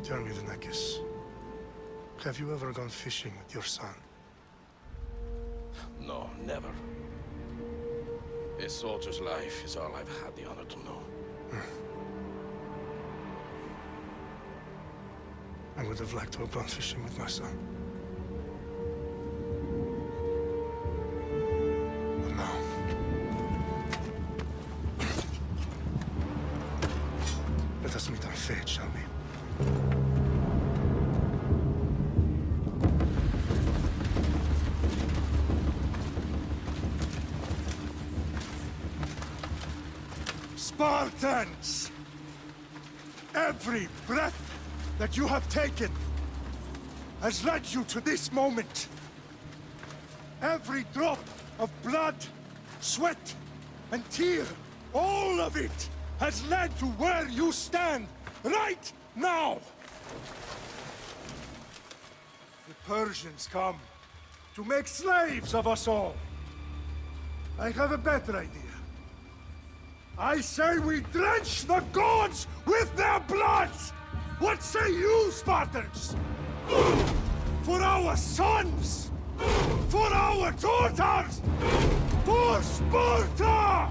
Tell me, Denekis, have you ever gone fishing with your son? No, never. A soldier's life is all I've had the honor to know. I would have liked to have gone fishing with my son. But no. Let us meet our fate, shall we? Spartans! Every breath that you have taken has led you to this moment. Every drop of blood, sweat, and tear, all of it has led to where you stand right now. The Persians come to make slaves of us all. I have a better idea. I say we drench the gods with their blood! What say you, Spartans? For our sons! For our daughters! For Sparta!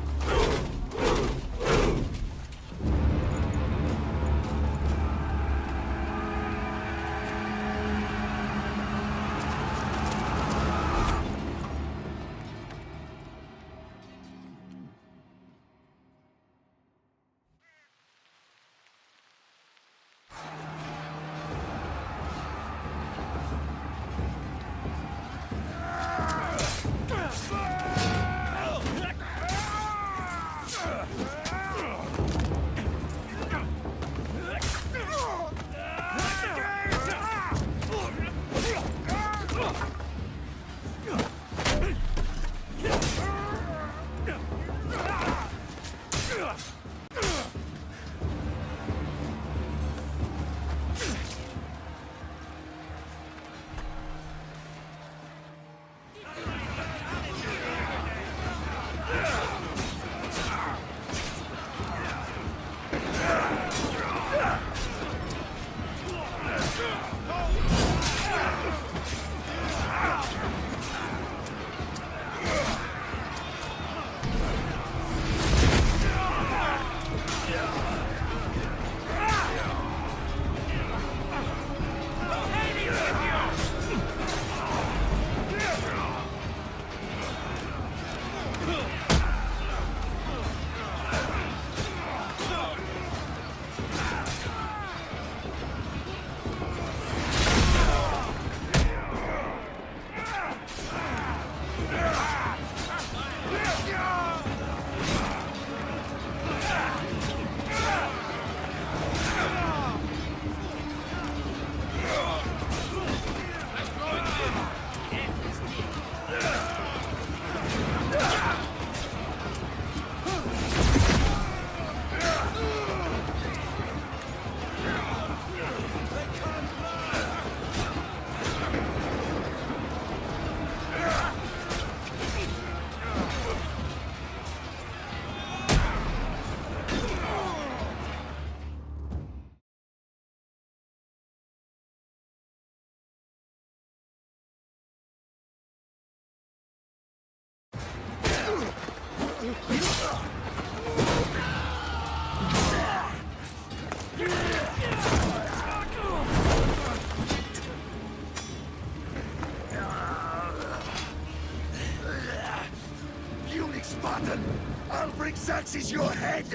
Spartan! I'll bring Xerxes your head!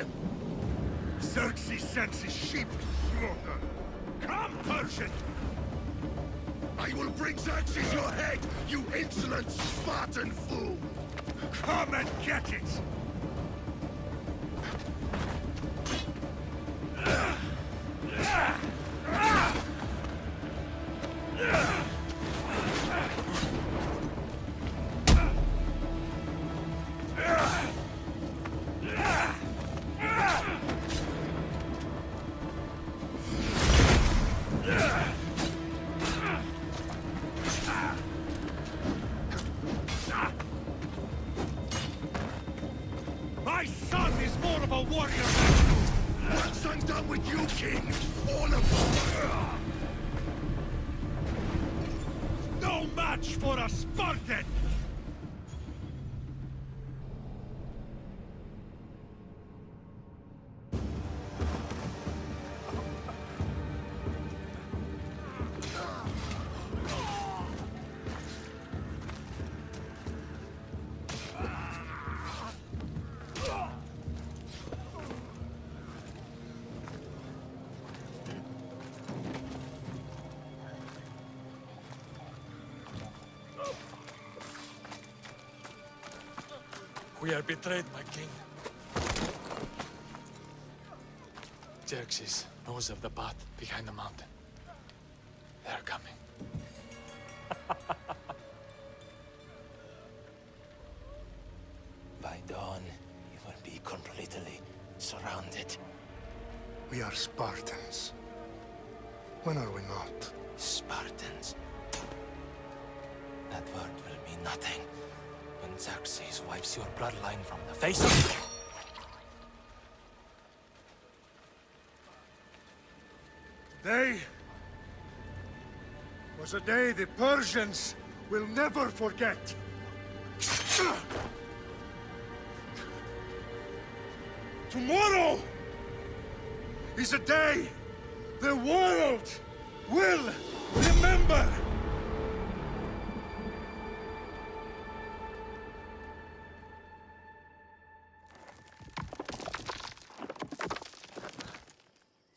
Xerxes sends his sheep to slaughter. Come, Persian! I will bring Xerxes your head, you insolent Spartan fool! Come and get it! you, King! All of you! No match for a Spartan! We are betrayed, my king. Xerxes knows of the path behind the mountain. They're coming. By dawn, you will be completely surrounded. We are Spartans. When are we not? Spartans. That word will mean nothing when Xerxes wipes your bloodline from the face of... Today was a day the Persians will never forget. Tomorrow is a day the world will remember.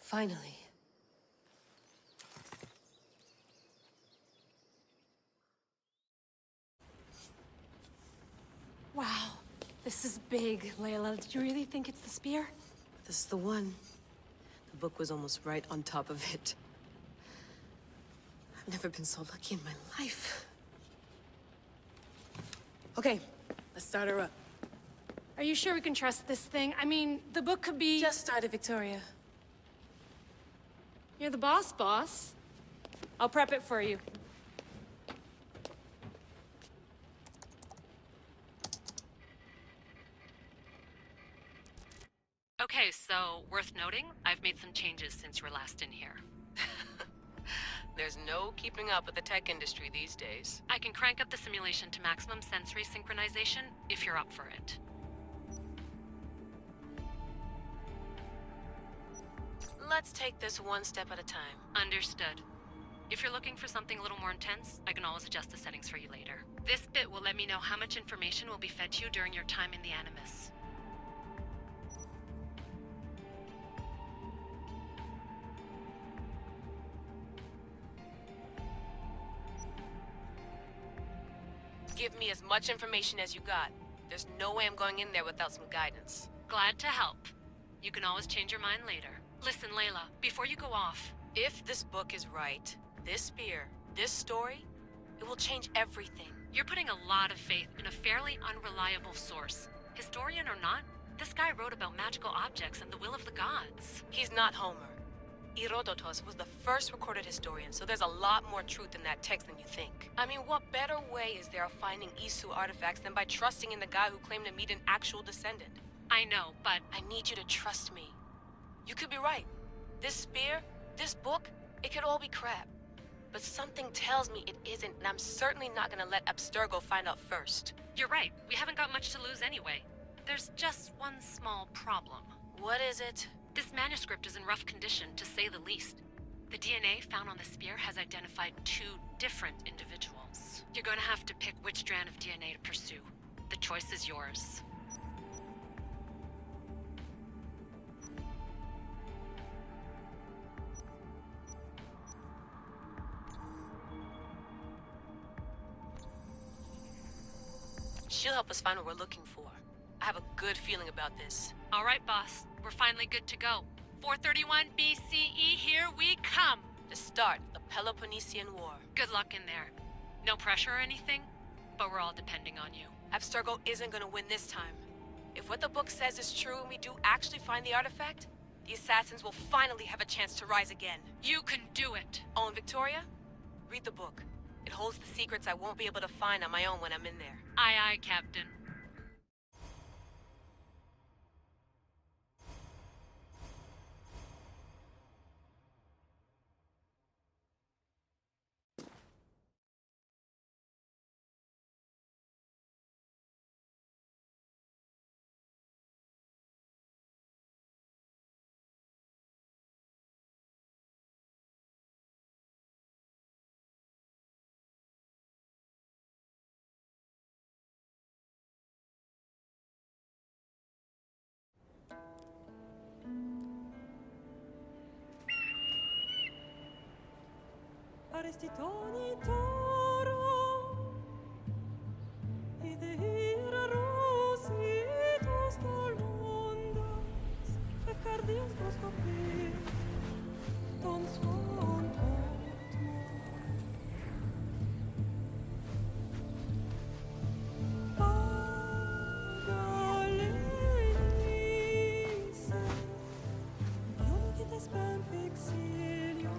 Finally. Wow, this is big, Layla. Did you really think it's the spear? This is the one. The book was almost right on top of it. I've never been so lucky in my life. Okay, let's start her up. Are you sure we can trust this thing? I mean, the book could be... Just started, Victoria. You're the boss. I'll prep it for you. Okay, so worth noting, I've made some changes since you were last in here. There's no keeping up with the tech industry these days. I can crank up the simulation to maximum sensory synchronization if you're up for it. Let's take this one step at a time. Understood. If you're looking for something a little more intense, I can always adjust the settings for you later. This bit will let me know how much information will be fed to you during your time in the Animus. Give me as much information as you got. There's no way I'm going in there without some guidance. Glad to help. You can always change your mind later. Listen, Layla, before you go off... If this book is right, this spear, this story, it will change everything. You're putting a lot of faith in a fairly unreliable source. Historian or not, this guy wrote about magical objects and the will of the gods. He's not Homer. Herodotus was the first recorded historian, so there's a lot more truth in that text than you think. I mean, what better way is there of finding Isu artifacts than by trusting in the guy who claimed to meet an actual descendant? I know, but... I need you to trust me. You could be right. This spear, this book, it could all be crap. But something tells me it isn't, and I'm certainly not gonna let Abstergo find out first. You're right. We haven't got much to lose anyway. There's just one small problem. What is it? This manuscript is in rough condition, to say the least. The DNA found on the spear has identified 2 different individuals. You're going to have to pick which strand of DNA to pursue. The choice is yours. She'll help us find what we're looking for. I have a good feeling about this. All right, boss. We're finally good to go. 431 BCE, here we come! The start of the Peloponnesian War. Good luck in there. No pressure or anything, but we're all depending on you. Abstergo isn't gonna win this time. If what the book says is true and we do actually find the artifact, the assassins will finally have a chance to rise again. You can do it! Oh, and Victoria? Read the book. It holds the secrets I won't be able to find on my own when I'm in there. Aye, aye, Captain. Aristitoni toro, idehira rositos tolondas, fefcardias proskopir, ton son Padalenice, non che te spam fixiliones,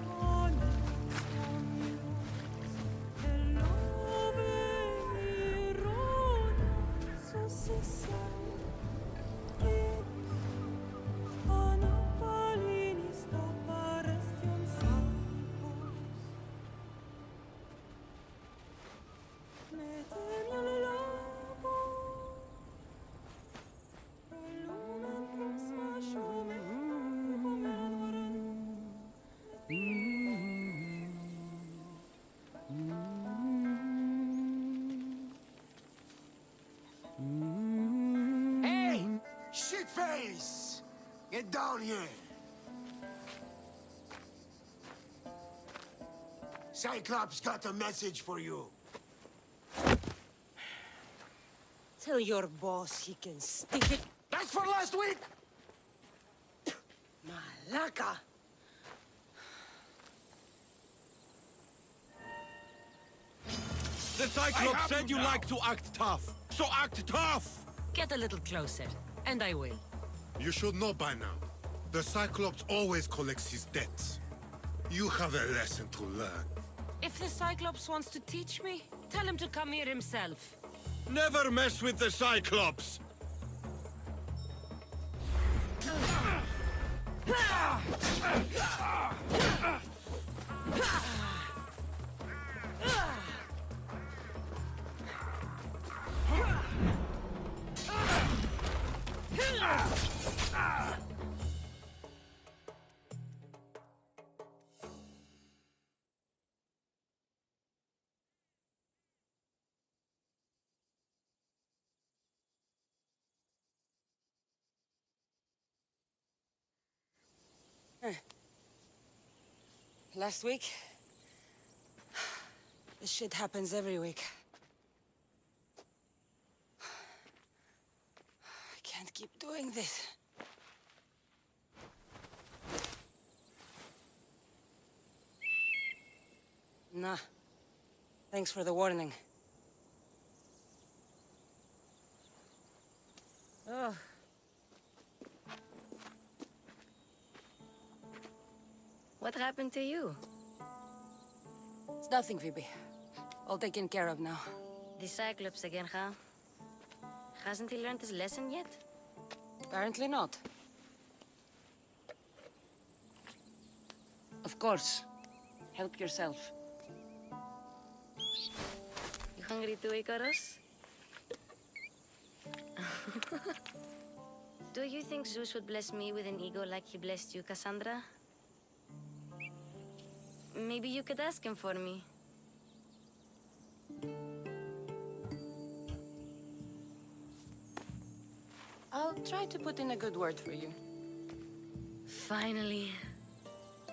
Hey! Shitface! Get down here! Cyclops got a message for you. Tell your boss he can stick it. That's for last week! Malaka! The Cyclops said you like to act tough, so act tough! Get a little closer, and I will. You should know by now. The Cyclops always collects his debts. You have a lesson to learn. If the Cyclops wants to teach me, tell him to come here himself. Never mess with the Cyclops! Last week? This shit happens every week. I can't keep doing this. Nah. Thanks for the warning. Oh. What happened to you? It's nothing, Phoebe. All taken care of now. The Cyclops again, huh? Hasn't he learned his lesson yet? Apparently not. Of course. Help yourself. You hungry too, Icarus? Do you think Zeus would bless me with an ego like he blessed you, Cassandra? Maybe you could ask him for me. I'll try to put in a good word for you. Finally.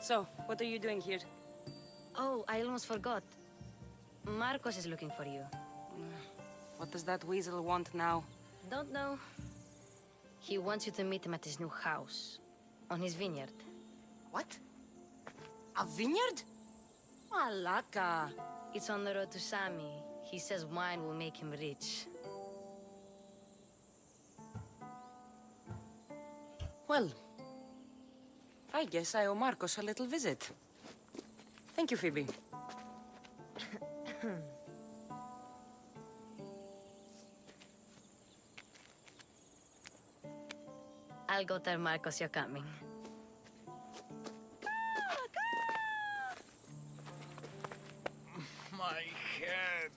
So, what are you doing here? Oh, I almost forgot. Marcos is looking for you. What does that weasel want now? Don't know. He wants you to meet him at his new house. On his vineyard. What? A vineyard? Malaka. It's on the road to Sami. He says wine will make him rich. Well, I guess I owe Marcos a little visit. Thank you, Phoebe. I'll go tell Marcos you're coming. My head.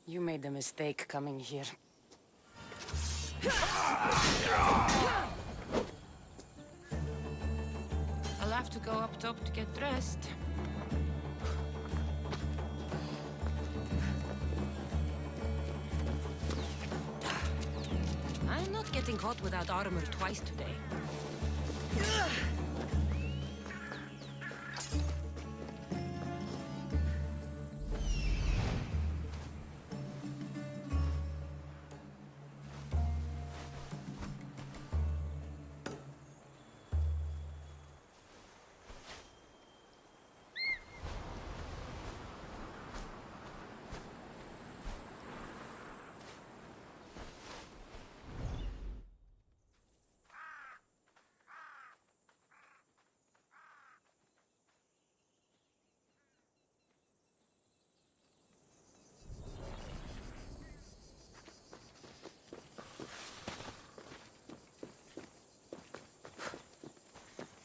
You made a mistake coming here. I'll have to go up top to get dressed. getting caught without armor twice today.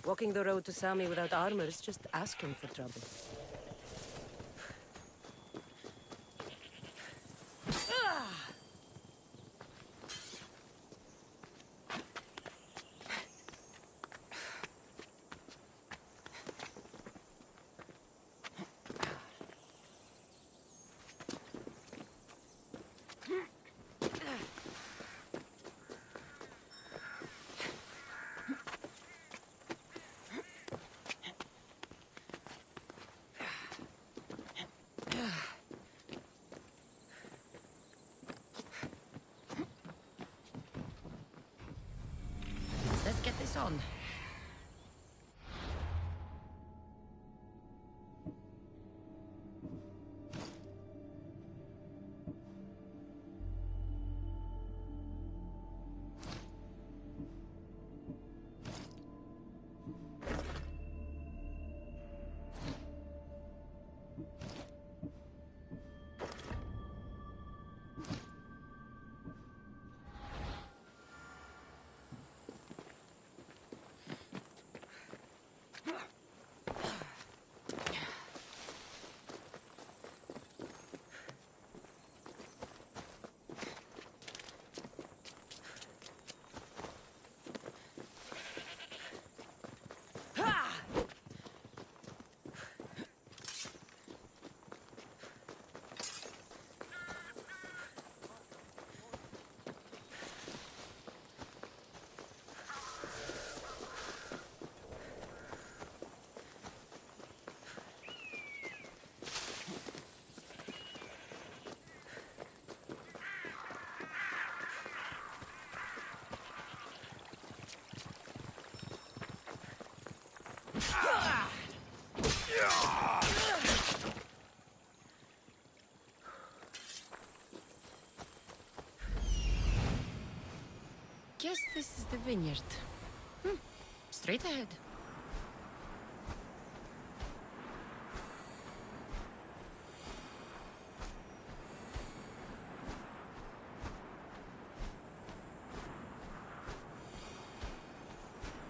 Walking the road to Sami without armor is just asking for trouble. Let's get this on. Guess this is the vineyard. Straight ahead.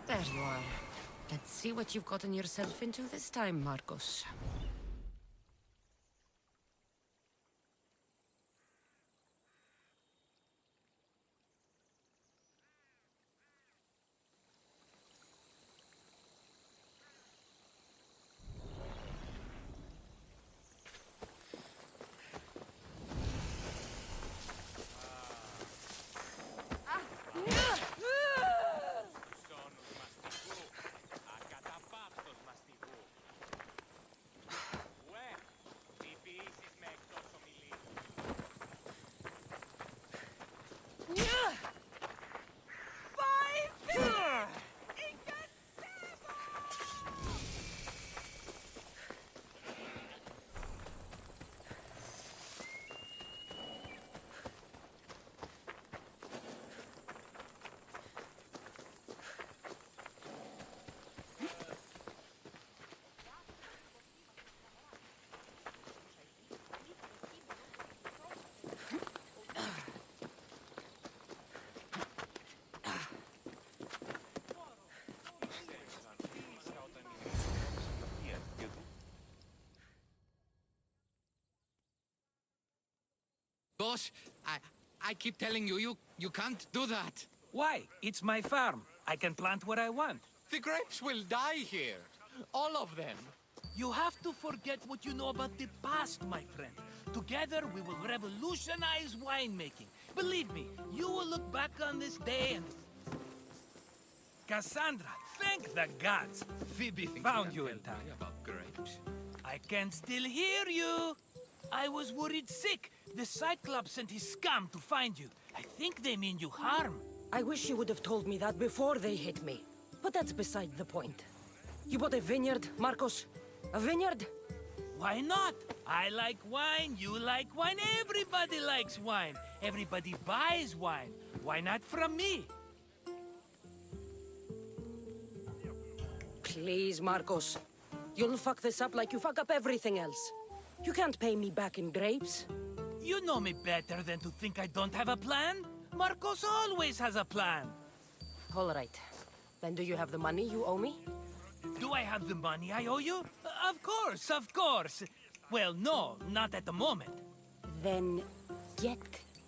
There you are. Let's see what you've gotten yourself into this time, Marcos. Boss, I keep telling you, you can't do that. Why? It's my farm. I can plant what I want. The grapes will die here. All of them. You have to forget what you know about the past, my friend. Together, we will revolutionize winemaking. Believe me, you will look back on this day and... Cassandra, thank the gods! Phoebe found you in time. About grapes. I can still hear you! I was worried sick. The Cyclops sent his scum to find you. I think they mean you harm. I wish you would have told me that before they hit me. But that's beside the point. You bought a vineyard, Marcos? A vineyard? Why not? I like wine, you like wine, everybody likes wine. Everybody buys wine. Why not from me? Please, Marcos. You'll fuck this up like you fuck up everything else. You can't pay me back in grapes. You know me better than to think I don't have a plan. Marcos always has a plan. All right. Then do you have the money you owe me? Do I have the money I owe you? Of course, of course. Well, no, not at the moment. Then get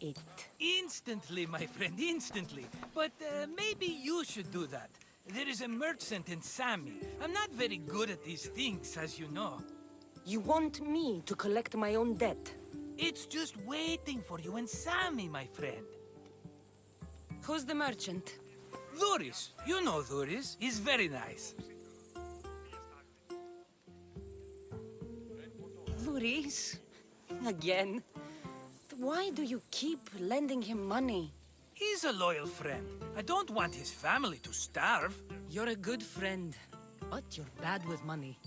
it. Instantly, my friend, instantly. But maybe you should do that. There is a merchant in Sami. I'm not very good at these things, as you know. You want me to collect my own debt? It's just waiting for you in Sami, my friend. Who's the merchant? Dhuris. You know Dhuris. He's very nice. Dhuris? Again? Why do you keep lending him money? He's a loyal friend. I don't want his family to starve. You're a good friend, but you're bad with money.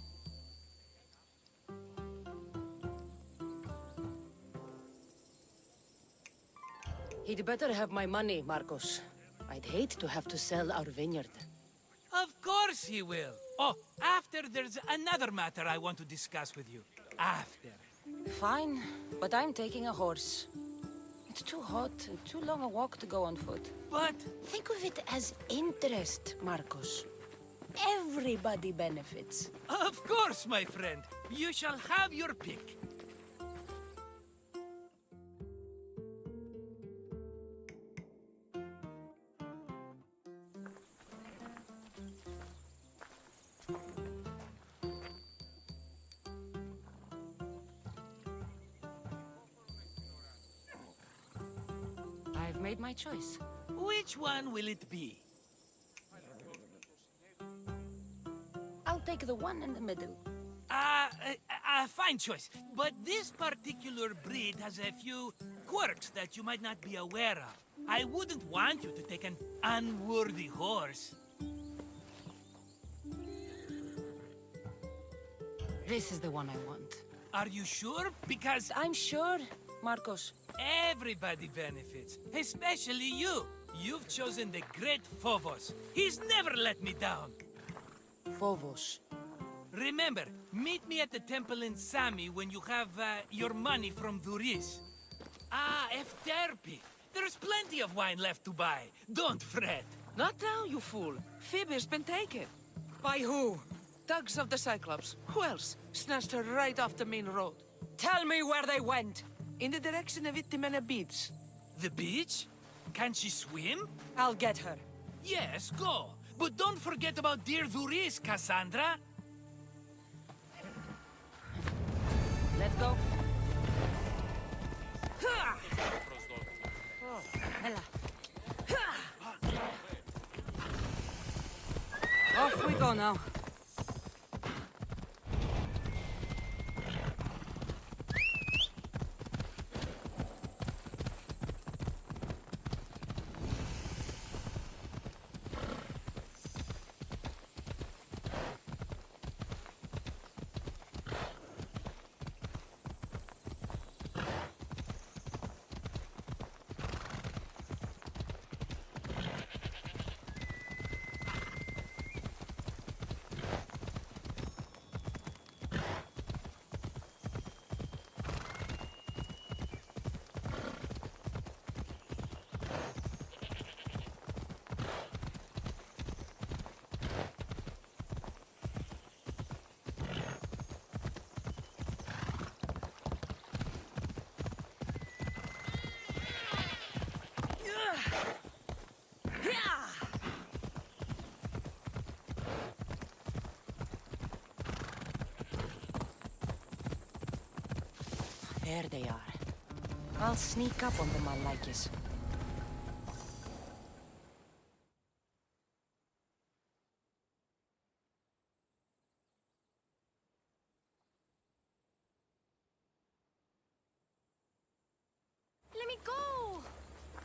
He'd better have my money, Marcos. I'd hate to have to sell our vineyard. Of course he will. Oh, after there's another matter I want to discuss with you. After. Fine, but I'm taking a horse. It's too hot and too long a walk to go on foot. But... Think of it as interest, Marcos. Everybody benefits. Of course, my friend. You shall have your pick. I've made my choice. Which one will it be? I'll take the one in the middle. Fine choice. But this particular breed has a few quirks that you might not be aware of. I wouldn't want you to take an unworthy horse. This is the one I want. Are you sure? Because I'm sure, Marcos. everybody benefits, especially you. You've chosen the great Phobos. He's never let me down. Phobos. Remember, meet me at the temple in Sami when you have your money from Dhuris. Ah, Efterpi. There's plenty of wine left to buy. Don't fret. Not now, you fool. Phoebe's been taken. By who? Thugs of the Cyclops. Who else? Snatched her right off the main road. Tell me where they went. In the direction of Itimena Beach. The beach? Can she swim? I'll get her. Yes, go. But don't forget about dear Dhuris, Cassandra. Let's go. Hela. Off we go now. There they are. I'll sneak up on them, Malakis. Let me go!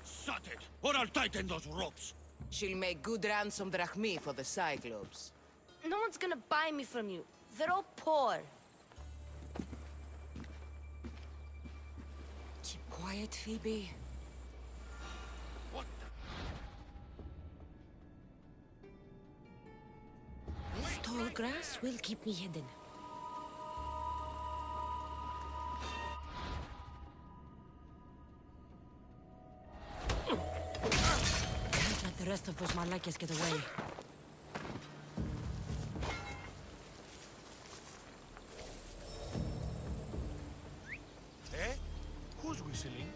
Shut it, or I'll tighten those ropes. She'll make good ransom drachmi for the Cyclops. No one's gonna buy me from you. They're all poor. Keep quiet, Phoebe. What This tall grass will keep me hidden. Can't let the rest of those Malakis get away. Eh? Who's whistling?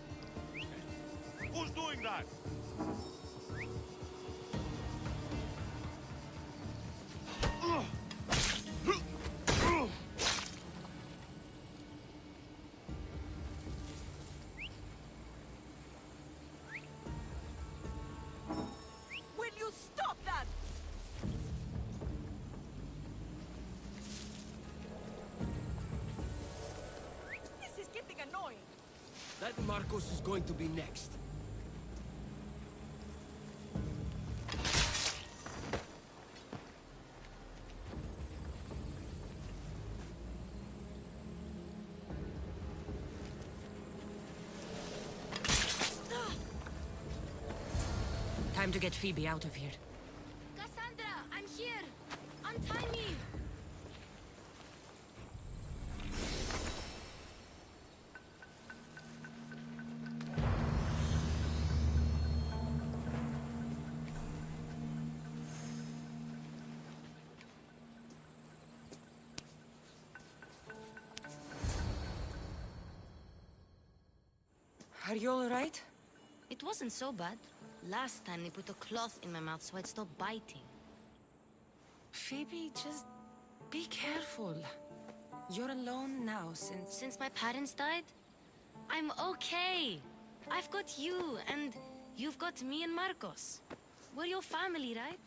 Who's doing that? Will you stop that? This is getting annoying. That Marcos is going to be next. Time to get Phoebe out of here. Cassandra, I'm here! Untie me! Are you all right? It wasn't so bad. Last time they put a cloth in my mouth so I'd stop biting. Phoebe, just be careful. You're alone now Since my parents died? I'm okay. I've got you, and you've got me and Marcos. We're your family, right?